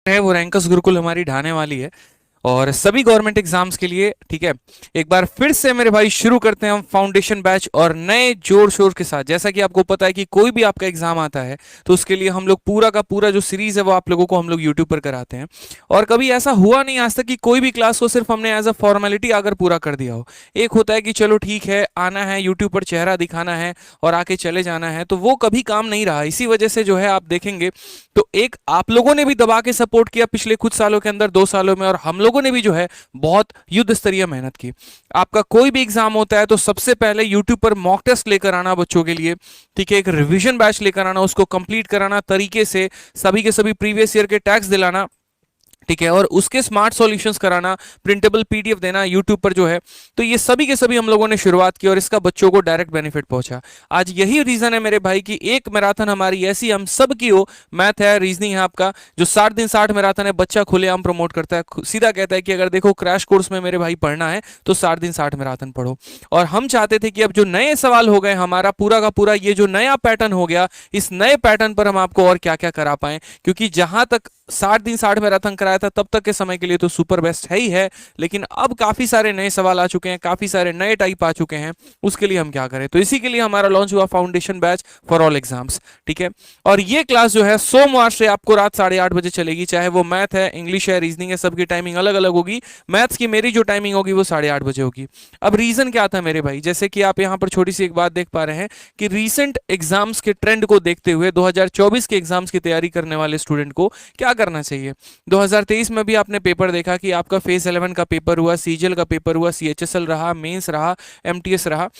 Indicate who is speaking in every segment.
Speaker 1: है वो रैंकस गुरुकुल हमारी ढाने वाली है और सभी गवर्नमेंट एग्जाम्स के लिए। ठीक है, एक बार फिर से मेरे भाई शुरू करते हैं हम फाउंडेशन बैच और नए जोर शोर के साथ। जैसा कि आपको पता है कि कोई भी आपका एग्जाम आता है तो उसके लिए हम लोग पूरा का पूरा जो सीरीज है वो आप लोगों को हम लोग यूट्यूब पर कराते हैं। और कभी ऐसा हुआ नहीं आज तक कि कोई भी क्लास को सिर्फ हमने एज अ फॉर्मेलिटी आकर पूरा कर दिया हो। एक होता है कि चलो ठीक है, आना है यूट्यूब पर, चेहरा दिखाना है और आके चले जाना है, तो वो कभी काम नहीं रहा। इसी वजह से जो है आप देखेंगे तो एक आप लोगों ने भी दबा के सपोर्ट किया पिछले कुछ सालों के अंदर, 2 सालों में, और हम लोगों ने भी जो है बहुत युद्ध स्तरीय मेहनत की। आपका कोई भी एग्जाम होता है तो सबसे पहले यूट्यूब पर मॉक टेस्ट लेकर आना बच्चों के लिए। ठीक है, एक रिवीजन बैच लेकर आना, उसको कंप्लीट कराना तरीके से, सभी के सभी प्रीवियस ईयर के टैक्स दिलाना। ठीक है, और उसके स्मार्ट सॉल्यूशंस कराना, प्रिंटेबल पीडीएफ देना यूट्यूब पर जो है। तो ये सभी के सभी हम लोगों ने शुरुआत की और इसका बच्चों को डायरेक्ट बेनिफिट पहुंचा। आज यही रीजन है मेरे भाई कि एक मैराथन हमारी ऐसी हम सब की हो, मैथ है, रीजनिंग है आपका, जो 60 दिन 60 मैराथन है, बच्चा खुलेआम प्रमोट करता है, सीधा कहता है कि अगर देखो क्रैश कोर्स में मेरे भाई पढ़ना है तो 60 दिन 60 मैराथन पढ़ो। और हम चाहते थे कि अब जो नए सवाल हो गए, हमारा पूरा का पूरा ये जो नया पैटर्न हो गया, इस नए पैटर्न पर हम आपको और क्या क्या करा पाए। क्योंकि जहां तक 60 दिन 60 मैराथन कराया था तब तक के समय के लिए तो सुपर बेस्ट है ही है, लेकिन अब काफी सारे नए सवाल आ चुके हैं, काफी सारे नए टाइप आ चुके हैं, उसके लिए हम क्या करें। तो इसी के लिए हमारा लॉन्च हुआ foundation batch for all exams. ठीक है, और ये क्लास जो है सोमवार से आपको रात 8:30 बजे चलेगी, चाहे वो मैथ है, इंग्लिश है, रीजनिंग है, सबकी टाइमिंग अलग अलग होगी। मैथ्स की मेरी जो टाइमिंग होगी वो 8:30 बजे होगी। अब रीजन क्या था मेरे भाई, जैसे कि आप यहाँ पर छोटी सी एक बात देख पा रहे हैं कि रीसेंट एग्जाम्स के ट्रेंड को देखते हुए 2024 के एग्जाम्स की तैयारी करने वाले स्टूडेंट को क्या करना चाहिए। 2023 में भी आपने पेपर देखा कि आपका फेज 11 का पेपर हुआ, सीजीएल का पेपर हुआ, सीएचएसएल रहा, मेंस रहा, एमटीएस रहा।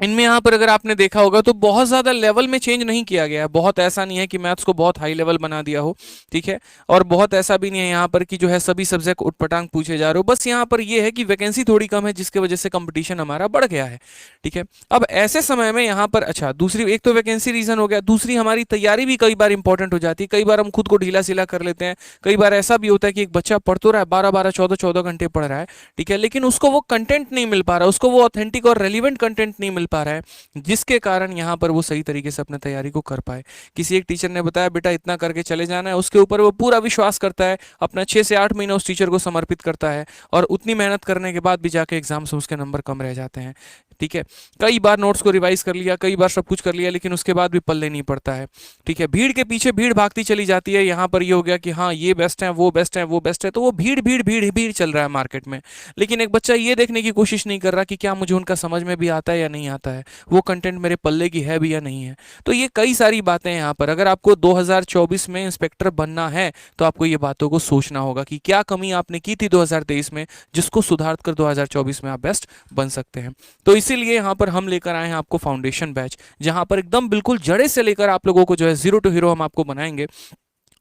Speaker 1: इनमें यहाँ पर अगर आपने देखा होगा तो बहुत ज़्यादा लेवल में चेंज नहीं किया गया है। बहुत ऐसा नहीं है कि मैथ्स को बहुत हाई लेवल बना दिया हो। ठीक है, और बहुत ऐसा भी नहीं है यहाँ पर कि जो है सभी सब्जेक्ट उटपटांग पूछे जा रहे हो। बस यहाँ पर ये है कि वैकेंसी थोड़ी कम है जिसकी वजह से कंपटीशन हमारा बढ़ गया है। ठीक है, अब ऐसे समय में यहाँ पर अच्छा, दूसरी एक तो वैकेंसी रीजन हो गया, दूसरी हमारी तैयारी भी कई बार इंपॉर्टेंट हो जाती है। कई बार हम खुद को ढीला सीला कर लेते हैं। कई बार ऐसा भी होता है कि एक बच्चा पढ़ तो रहा है, 12-12, 14-14 घंटे पढ़ रहा है, ठीक है, लेकिन उसको वो कंटेंट नहीं मिल पा रहा, उसको वो ऑथेंटिक और रेलिवेंट कंटेंट नहीं मिल पा रहा है, जिसके कारण यहाँ पर वो सही तरीके से अपने तैयारी को कर पाए। किसी एक टीचर ने बताया बेटा इतना करके चले जाना है, उसके ऊपर वो पूरा विश्वास करता है, अपना 6 से 8 महीना उस टीचर को समर्पित करता है, और उतनी मेहनत करने के बाद भी जाके एग्जाम्स में उसके नंबर कम रह जाते हैं। ठीक है, कई बार नोट्स को रिवाइज कर लिया, कई बार सब कुछ कर लिया, लेकिन उसके बाद भी पल्ले नहीं पड़ता है। ठीक है, भीड़ के पीछे भीड़ भागती चली जाती है। यहाँ पर ये हो गया कि हाँ ये बेस्ट है, वो बेस्ट है, वो बेस्ट है, तो वो भीड़ भीड़ भीड़ भीड़ चल रहा है मार्केट में। लेकिन एक बच्चा ये देखने की कोशिश नहीं कर रहा कि क्या मुझे उनका समझ में भी आता है या नहीं आता है, वो कंटेंट मेरे पल्ले की है भी या नहीं है। तो ये कई सारी बातें हैं यहाँ पर। अगर आपको 2024 में इंस्पेक्टर बनना है तो आपको ये बातों को सोचना होगा कि क्या कमी आपने की थी 2023 में, जिसको सुधार कर 2024 में आप बेस्ट बन सकते हैं। तो इसीलिए यहाँ पर हम लेकर आए हैं आपको फाउंडेशन बैच, जहां पर एकदम बिल्कुल जड़े से लेकर आप लोगों को जो है जीरो टू हीरो हम आपको बनाएंगे,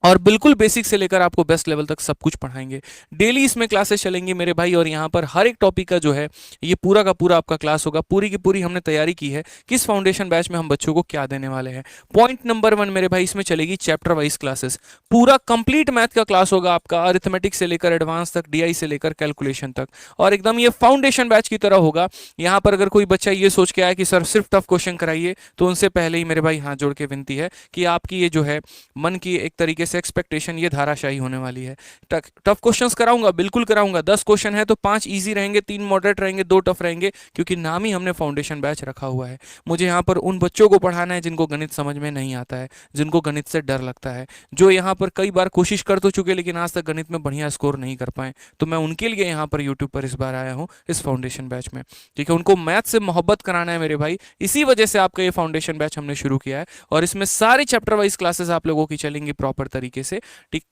Speaker 1: और बिल्कुल बेसिक से लेकर आपको बेस्ट लेवल तक सब कुछ पढ़ाएंगे। डेली इसमें क्लासेस चलेंगी मेरे भाई, और यहाँ पर हर एक टॉपिक का जो है ये पूरा का पूरा आपका क्लास होगा। पूरी की पूरी हमने तैयारी की है किस फाउंडेशन बैच में हम बच्चों को क्या देने वाले हैं। पॉइंट नंबर 1 मेरे भाई, इसमें चलेगी चैप्टर वाइज क्लासेस। पूरा कंप्लीट मैथ का क्लास होगा आपका, अरिथमेटिक से लेकर एडवांस तक, डीआई से लेकर कैलकुलेशन तक, और एकदम ये फाउंडेशन बैच की तरह होगा। यहाँ पर अगर कोई बच्चा ये सोच के आया कि सर सिर्फ टफ क्वेश्चन कराइए, तो उनसे पहले ही मेरे भाई हाथ जोड़ के विनती है कि आपकी ये जो है मन की एक तरीके से एक्सपेक्टेशन ये धाराशाही होने वाली है। टफ क्वेश्चंस कराऊंगा, बिल्कुल कराऊंगा। 10 क्वेश्चन है तो 5 इजी रहेंगे, 3 मॉडरेट रहेंगे, 2 टफ रहेंगे, क्योंकि नाम ही हमने फाउंडेशन बैच रखा हुआ है। मुझे यहाँ पर उन बच्चों को पढ़ाना है जिनको गणित समझ में नहीं आता है, जिनको गणित से डर लगता है, जो यहाँ पर कई बार कोशिश कर तो चुके लेकिन आज तक गणित में बढ़िया स्कोर नहीं कर पाए। तो मैं उनके लिए यहाँ पर यूट्यूब पर इस बार आया हूँ इस फाउंडेशन बैच में। ठीक है, उनको मैथ से मोहब्बत कराना है मेरे भाई, इसी वजह से आपका ये फाउंडेशन बैच हमने शुरू किया है। और इसमें सारी चैप्टर वाइज क्लासेस आप लोगों की चलेंगी प्रॉपर तरीके से, ठीक,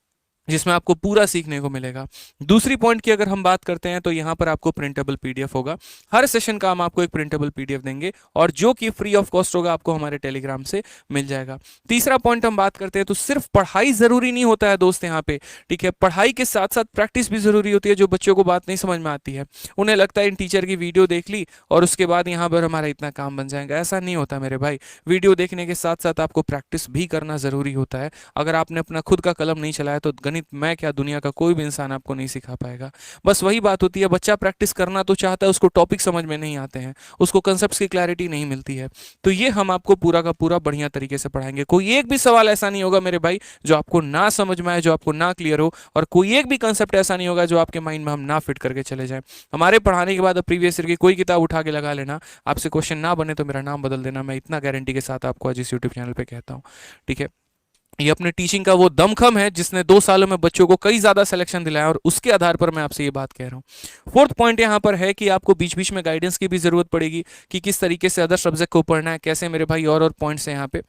Speaker 1: जिसमें आपको पूरा सीखने को मिलेगा। दूसरी पॉइंट की अगर हम बात करते हैं तो यहाँ पर आपको प्रिंटेबल पीडीएफ होगा। हर सेशन का हम आपको एक प्रिंटेबल पीडीएफ देंगे, और जो कि फ्री ऑफ कॉस्ट होगा, आपको हमारे टेलीग्राम से मिल जाएगा। तीसरा पॉइंट हम बात करते हैं तो सिर्फ पढ़ाई जरूरी नहीं होता है दोस्त यहाँ पे। ठीक है, पढ़ाई के साथ साथ प्रैक्टिस भी जरूरी होती है। जो बच्चों को बात नहीं समझ में आती है, उन्हें लगता है इन टीचर की वीडियो देख ली और उसके बाद यहाँ पर हमारा इतना काम बन जाएगा। ऐसा नहीं होता मेरे भाई। वीडियो देखने के साथ साथ आपको प्रैक्टिस भी करना जरूरी होता है। अगर आपने अपना खुद का कलम नहीं चलाया तो गणित मैं क्या दुनिया का कोई भी इंसान आपको नहीं सिखा पाएगा। बस वही बात होती है, बच्चा प्रैक्टिस करना तो चाहता है, उसको टॉपिक समझ में नहीं आते हैं, उसको कंसेप्ट की क्लैरिटी नहीं मिलती है। तो ये हम आपको पूरा का पूरा बढ़िया तरीके से पढ़ाएंगे। कोई एक भी सवाल ऐसा नहीं होगा मेरे भाई जो आपको ना समझ में आए, जो आपको ना क्लियर हो, और कोई एक भी कंसेप्ट ऐसा नहीं होगा जो आपके माइंड में हम ना फिट करके चले जाएं। हमारे पढ़ाने के बाद अब प्रीवियस ईयर की कोई किताब उठा के लगा लेना, आपसे क्वेश्चन ना बने तो मेरा नाम बदल देना, मैं इतना गारंटी के साथ आपको आज इस यूट्यूब चैनल पे कहता हूँ। ठीक है, ये अपने टीचिंग का वो दमखम है जिसने 2 सालों में बच्चों को कई ज्यादा सिलेक्शन दिलाया, और उसके आधार पर मैं आपसे ये बात कह रहा हूँ। फोर्थ पॉइंट यहाँ पर है कि आपको बीच बीच में गाइडेंस की भी जरूरत पड़ेगी कि किस तरीके से अदर सब्जेक्ट को पढ़ना है, कैसे मेरे भाई, और पॉइंट्स हैं यहाँ पे,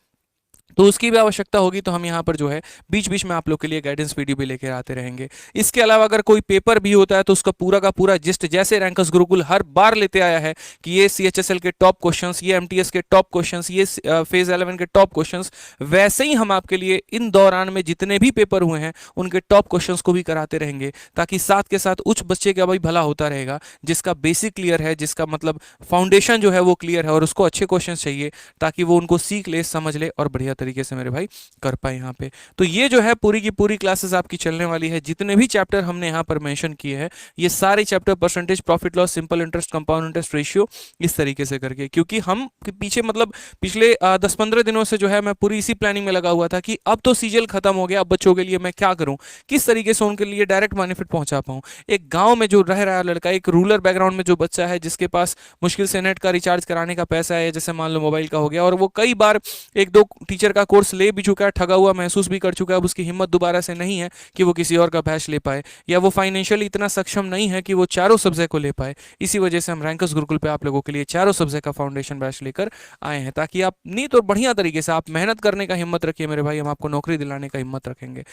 Speaker 1: तो उसकी भी आवश्यकता होगी। तो हम यहाँ पर जो है बीच बीच में आप लोग के लिए गाइडेंस वीडियो भी लेकर आते रहेंगे। इसके अलावा अगर कोई पेपर भी होता है तो उसका पूरा का पूरा जिस्ट, जैसे रैंकर्स गुरुकुल हर बार लेते आया है कि ये सीएचएसएल के टॉप क्वेश्चंस, ये एमटीएस के टॉप क्वेश्चंस, ये फेज 11 के टॉप क्वेश्चंस, वैसे ही हम आपके लिए इन दौरान में जितने भी पेपर हुए हैं उनके टॉप क्वेश्चंस को भी कराते रहेंगे, ताकि साथ के साथ उच्च बच्चे का भाई भला होता रहेगा, जिसका बेसिक क्लियर है, जिसका मतलब फाउंडेशन जो है वो क्लियर है, और उसको अच्छे क्वेश्चन चाहिए ताकि वो उनको सीख ले, समझ ले और बढ़िया तरीके से मेरे भाई कर पाए यहाँ पे। तो ये जो है पूरी की पूरी क्लासेस आपकी चलने वाली है। जितने भी चैप्टर हमने यहाँ पर मेंशन किए हैं, ये सारे chapter percentage, profit loss, simple interest, compound interest ratio, इस तरीके से करके, क्योंकि हम पीछे मतलब पिछले 10-15 दिनों से जो है मैं पूरी इसी प्लानिंग में लगा हुआ था कि अब तो सीजल खत्म हो गया, अब बच्चों के लिए मैं क्या करूं, किस तरीके से उनके लिए डायरेक्ट बेनिफिट पहुंचा पाऊं। एक गांव में जो रह रहा है लड़का, एक रूरल बैकग्राउंड में जो बच्चा है, जिसके पास मुश्किल से नेट का रिचार्ज कराने का पैसा है, जैसे मान लो मोबाइल का हो गया, और वो कई बार 1-2 टीचर का कोर्स ले भी चुका है, ठगा हुआ महसूस भी कर चुका है, अब उसकी हिम्मत दोबारा से नहीं है कि वो किसी और का बैच ले पाए, या वो फाइनेंशियली इतना सक्षम नहीं है कि वो चारों सब्जेक्ट को ले पाए। इसी वजह से हम रैंकर्स गुरुकुल पे आप लोगों के लिए चारों सब्जेक्ट का फाउंडेशन बैच लेकर आए हैं, ताकि आप नहीं तो बढ़िया तरीके से आप मेहनत करने का हिम्मत रखिए मेरे भाई, हम आपको नौकरी दिलाने का हिम्मत रखेंगे।